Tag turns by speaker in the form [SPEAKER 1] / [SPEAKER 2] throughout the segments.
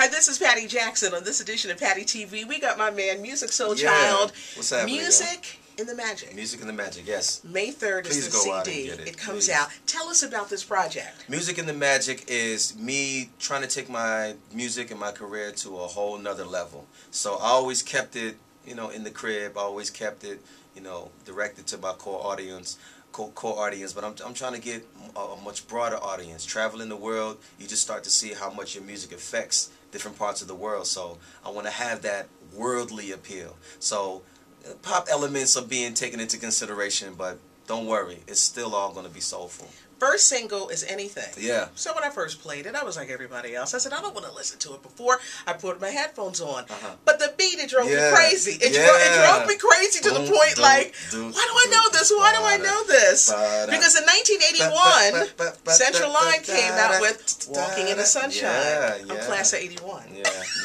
[SPEAKER 1] Hi, this is Patty Jackson. On this edition of Patty TV, we got my man, Musiq Soulchild.
[SPEAKER 2] Yeah. What's happening?
[SPEAKER 1] Music in the Magic.
[SPEAKER 2] Music in the Magic, yes.
[SPEAKER 1] May 3rd is the
[SPEAKER 2] go out
[SPEAKER 1] CD.
[SPEAKER 2] and get it.
[SPEAKER 1] Comes
[SPEAKER 2] Please.
[SPEAKER 1] out. Tell us about this project.
[SPEAKER 2] Music in the Magic is me trying to take my music and my career to a whole nother level. So I always kept it, in the crib. I always kept it, directed to my core audience. But I'm trying to get a much broader audience. Traveling the world, you just start to see how much your music affects different parts of the world. So I want to have that worldly appeal. So pop elements are being taken into consideration, but don't worry, it's still all going to be soulful.
[SPEAKER 1] First single is Anything.
[SPEAKER 2] Yeah.
[SPEAKER 1] So when I first played it, I was like everybody else. I said, I don't want to listen to it before I put my headphones on. But the beat, it drove me crazy. It drove me crazy to the point like, why do I know this? Why do I know this? Because in 1981, Central Line came out with Walking in the Sunshine. I'm class of 81.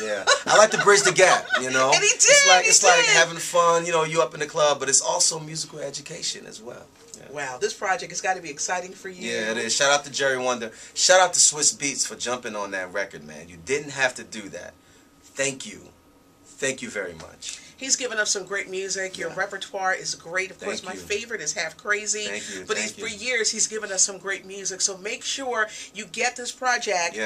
[SPEAKER 2] Yeah. I like to bridge the gap,
[SPEAKER 1] And he did.
[SPEAKER 2] It's like having fun, you up in the club, but it's also musical education as well.
[SPEAKER 1] Wow, this project has got to be exciting for you.
[SPEAKER 2] Yeah, it is. Shout out to Jerry Wonder. Shout out to Swiss Beats for jumping on that record, man. You didn't have to do that. Thank you. Thank you very much.
[SPEAKER 1] He's given us some great music. Your repertoire is great. Of course, my favorite is Half Crazy.
[SPEAKER 2] Thank you.
[SPEAKER 1] But for years, he's given us some great music. So make sure you get this project,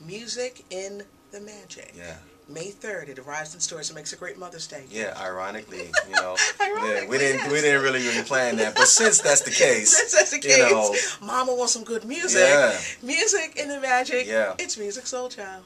[SPEAKER 1] Music in the Magic.
[SPEAKER 2] Yeah.
[SPEAKER 1] May 3rd, it arrives in stores. It makes a great Mother's Day.
[SPEAKER 2] Yeah, ironically,
[SPEAKER 1] Ironically,
[SPEAKER 2] we didn't really plan that, but since that's the case,
[SPEAKER 1] Mama wants some good music. Music in the Magic. It's Musiq Soulchild.